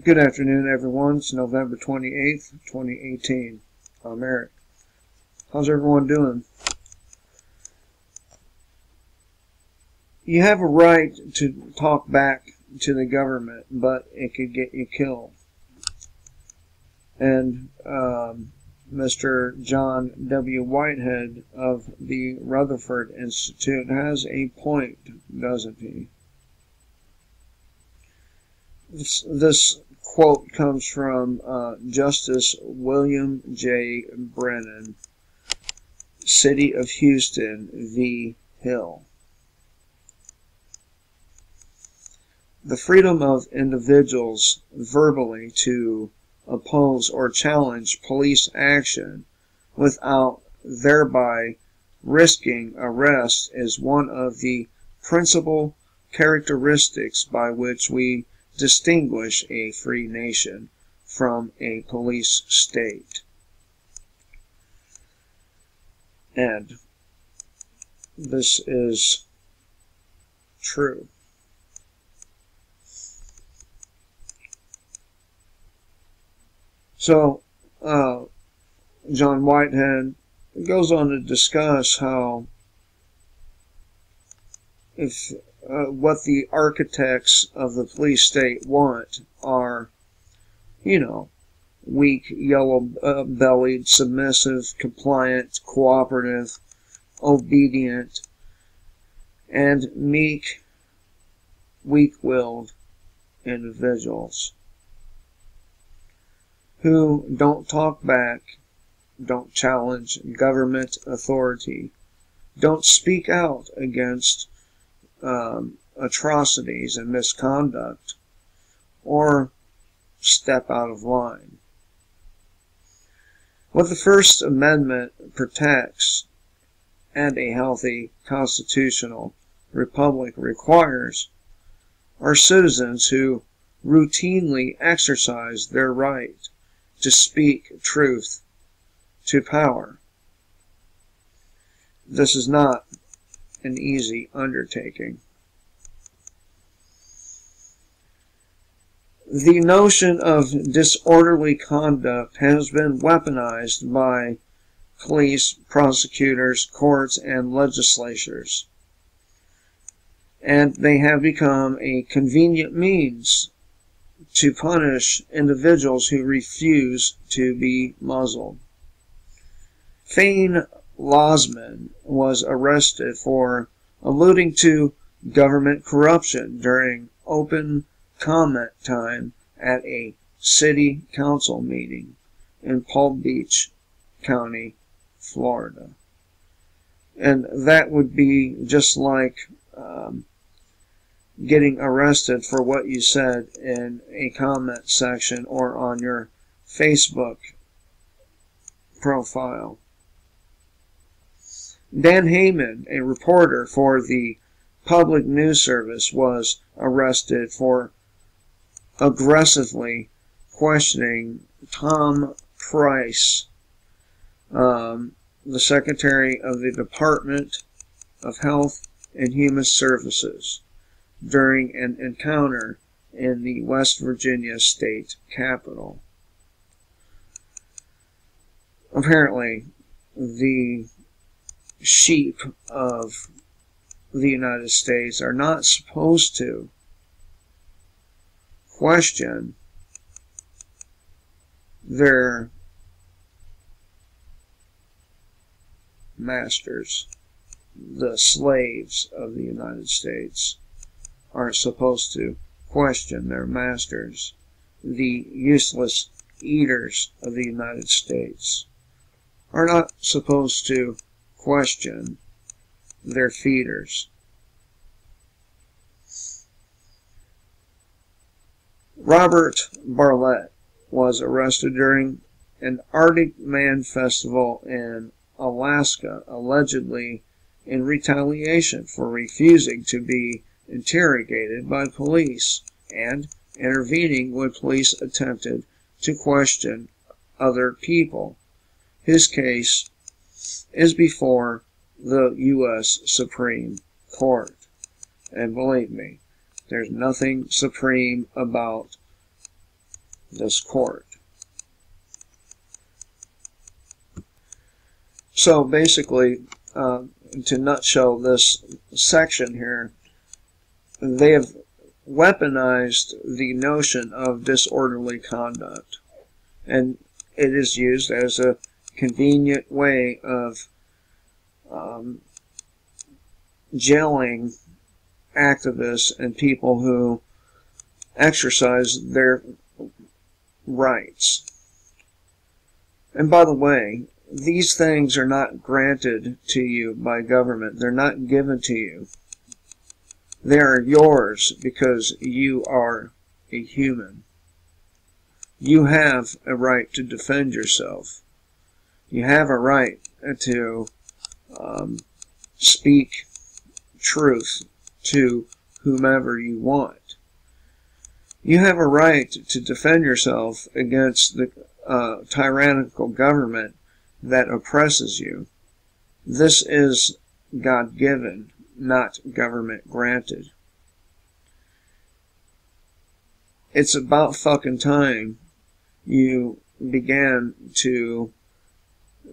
Good afternoon, everyone. It's November 28th, 2018. I'm Eric. How's everyone doing? You have a right to talk back to the government, but it could get you killed. And Mr. John W. Whitehead of the Rutherford Institute has a point, doesn't he? This quote comes from Justice William J. Brennan, City of Houston v. Hill. The freedom of individuals verbally to oppose or challenge police action without thereby risking arrest is one of the principal characteristics by which we distinguish a free nation from a police state. And this is true. So, John Whitehead goes on to discuss how what the architects of the police state want are, weak, yellow-bellied, submissive, compliant, cooperative, obedient, and meek, weak-willed individuals who don't talk back, don't challenge government authority, don't speak out against atrocities and misconduct, or step out of line. What the First Amendment protects and a healthy constitutional republic requires are citizens who routinely exercise their right to speak truth to power. This is not an easy undertaking. The notion of disorderly conduct has been weaponized by police, prosecutors, courts, and legislatures, and they have become a convenient means to punish individuals who refuse to be muzzled. Fane Losman was arrested for alluding to government corruption during open comment time at a city council meeting in Palm Beach County, Florida. And that would be just like getting arrested for what you said in a comment section or on your Facebook profile. Dan Heyman, a reporter for the Public News Service, was arrested for aggressively questioning Tom Price, the Secretary of the Department of Health and Human Services, during an encounter in the West Virginia state capitol. Apparently, the sheep of the United States are not supposed to question their masters. The slaves of the United States aren't supposed to question their masters. The useless eaters of the United States are not supposed to question their feeders. Robert Bartlett was arrested during an Arctic Man Festival in Alaska, allegedly in retaliation for refusing to be interrogated by police and intervening when police attempted to question other people. His case is before the U.S. Supreme Court. And believe me, there's nothing supreme about this court. So basically, to nutshell this section here, they have weaponized the notion of disorderly conduct, and it is used as a convenient way of jailing activists and people who exercise their rights. And by the way, these things are not granted to you by government. They're not given to you. They are yours because you are a human. You have a right to defend yourself. You have a right to speak truth to whomever you want. You have a right to defend yourself against the tyrannical government that oppresses you. This is God-given, not government-granted. It's about fucking time you began to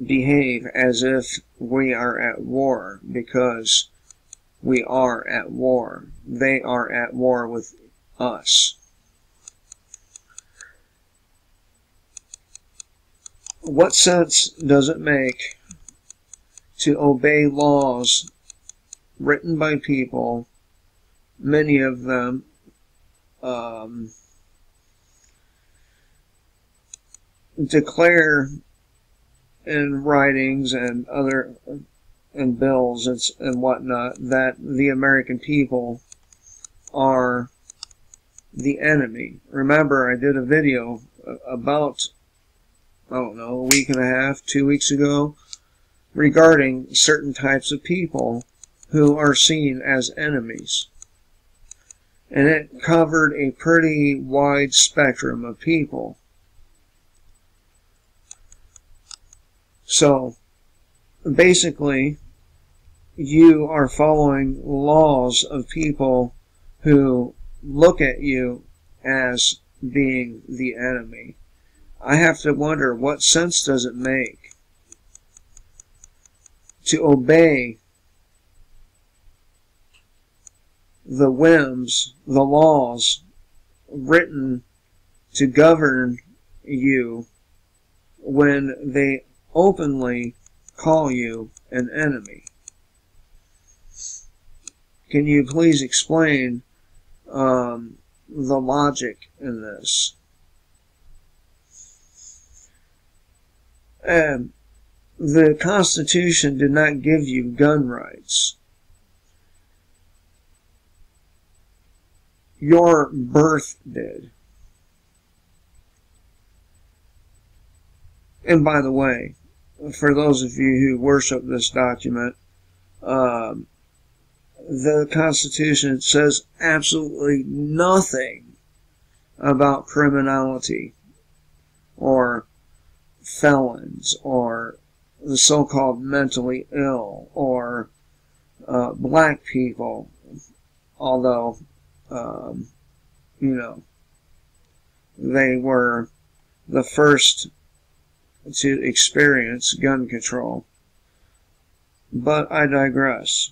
behave as if we are at war, because we are at war. They are at war with us. What sense does it make to obey laws written by people, many of them declare in writings and other and bills and whatnot that the American people are the enemy? Remember, I did a video about, I don't know, a week and a half, 2 weeks ago, regarding certain types of people who are seen as enemies. And it covered a pretty wide spectrum of people. So, basically, you are following laws of people who look at you as being the enemy. I have to wonder, what sense does it make to obey the whims, the laws written to govern you when they openly call you an enemy? Can you please explain the logic in this? The Constitution did not give you gun rights. Your birth did. And by the way, for those of you who worship this document, the Constitution says absolutely nothing about criminality or felons or the so-called mentally ill or black people, although you know, they were the first to experience gun control. But I digress.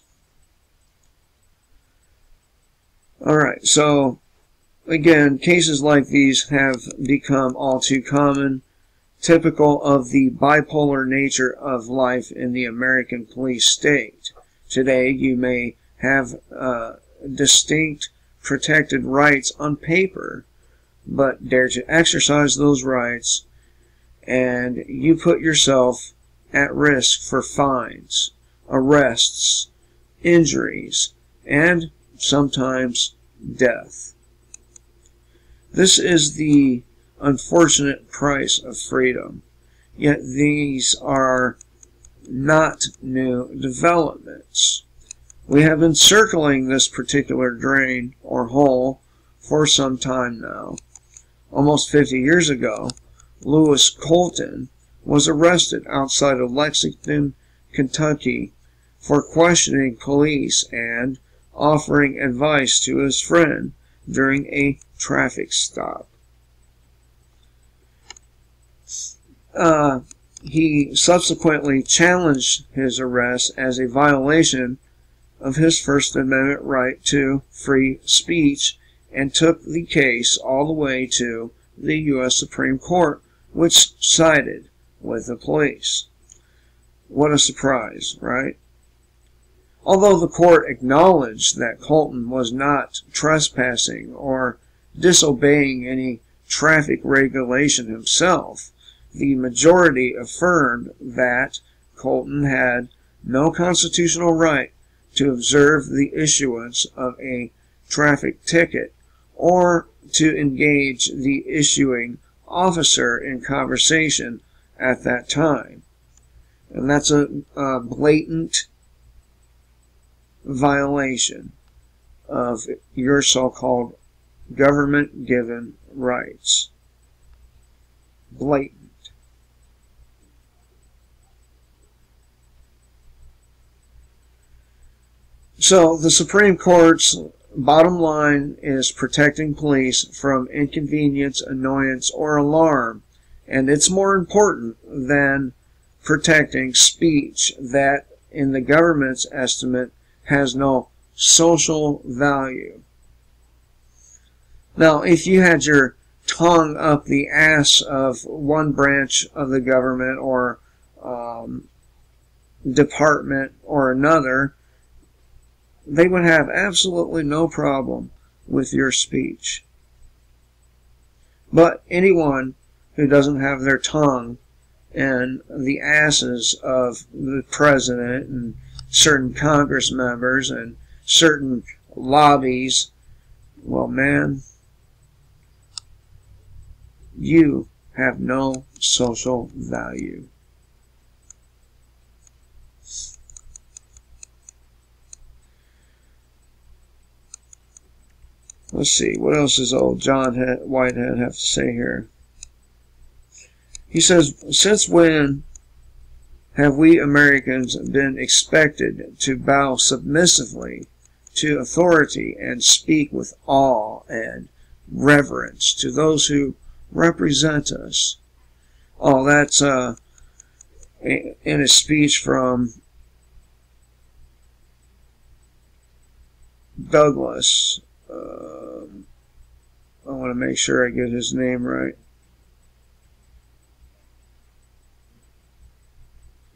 Alright, so again, cases like these have become all too common, typical of the bipolar nature of life in the American police state. Today, you may have distinct protected rights on paper, but dare to exercise those rights, and you put yourself at risk for fines, arrests, injuries, and sometimes death. This is the unfortunate price of freedom. Yet these are not new developments. We have been circling this particular drain or hole for some time now. Almost 50 years ago, Lewis Colton was arrested outside of Lexington, Kentucky for questioning police and offering advice to his friend during a traffic stop. he subsequently challenged his arrest as a violation of his First Amendment right to free speech and took the case all the way to the U.S. Supreme Court, which sided with the police. What a surprise, right? Although the court acknowledged that Colton was not trespassing or disobeying any traffic regulation himself, the majority affirmed that Colton had no constitutional right to observe the issuance of a traffic ticket or to engage the issuing officer in conversation at that time. And that's a blatant violation of your so-called government-given rights. Blatant. So the Supreme Court's bottom line is protecting police from inconvenience, annoyance, or alarm, and it's more important than protecting speech that, in the government's estimate, has no social value. Now, if you had your tongue up the ass of one branch of the government or department or another, they would have absolutely no problem with your speech. But anyone who doesn't have their tongue in the asses of the president and certain Congress members and certain lobbies, well, man, you have no social value. Let's see, what else does old John Whitehead have to say here? He says, since when have we Americans been expected to bow submissively to authority and speak with awe and reverence to those who represent us? Oh, that's in a speech from Douglas. I want to make sure I get his name right.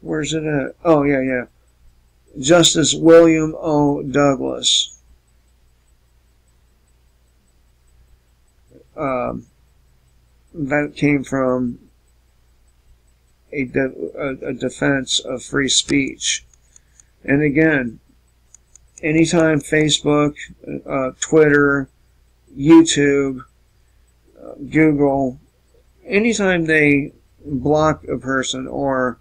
Where's it at? Oh, yeah. Justice William O. Douglas. That came from a defense of free speech. And again, anytime Facebook, Twitter, YouTube, Google, anytime they block a person or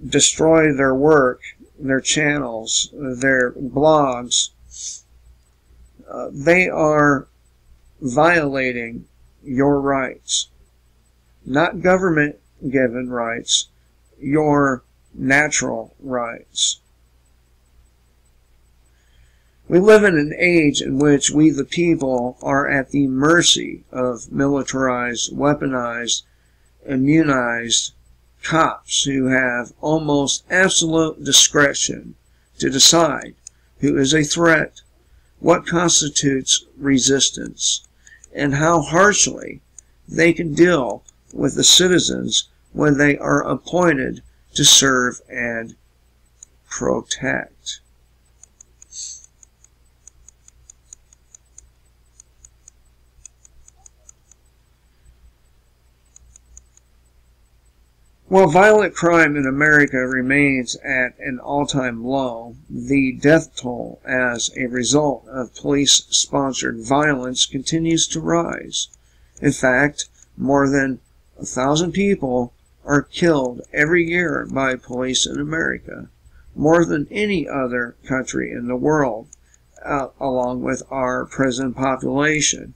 destroy their work, their channels, their blogs, they are violating your rights. Not government-given rights, your natural rights. We live in an age in which we, the people, are at the mercy of militarized, weaponized, immunized cops who have almost absolute discretion to decide who is a threat, what constitutes resistance, and how harshly they can deal with the citizens when they are appointed to serve and protect. While violent crime in America remains at an all-time low, the death toll as a result of police-sponsored violence continues to rise. In fact, more than 1,000 people are killed every year by police in America, more than any other country in the world, along with our prison population.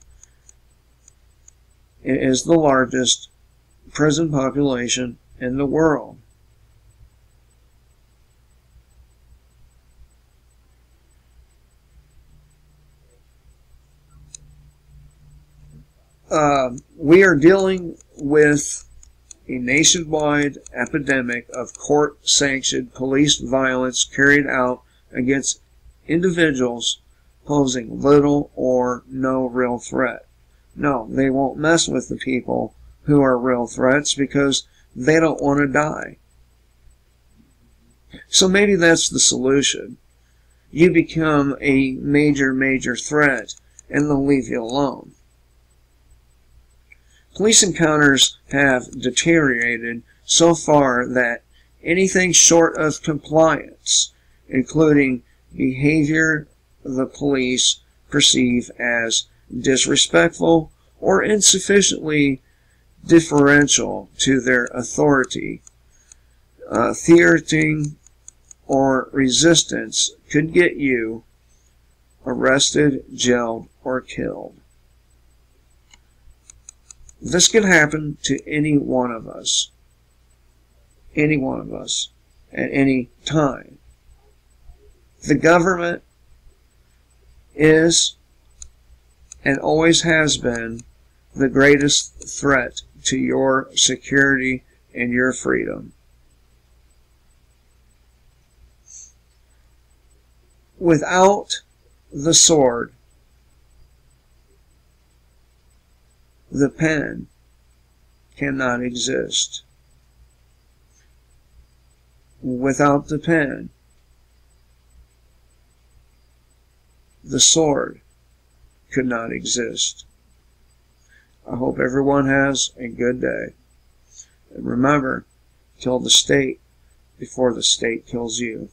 It is the largest prison population in the world. We are dealing with a nationwide epidemic of court-sanctioned police violence carried out against individuals posing little or no real threat. No, they won't mess with the people who are real threats because they don't want to die. So maybe that's the solution. You become a major threat and they'll leave you alone. Police encounters have deteriorated so far that anything short of compliance, including behavior the police perceive as disrespectful or insufficiently deferential to their authority, thwarting or resistance could get you arrested, jailed, or killed. This could happen to any one of us. Any one of us. At any time. The government is and always has been the greatest threat to your security and your freedom. Without the sword, the pen cannot exist. Without the pen, the sword could not exist. I hope everyone has a good day. And remember, kill the state before the state kills you.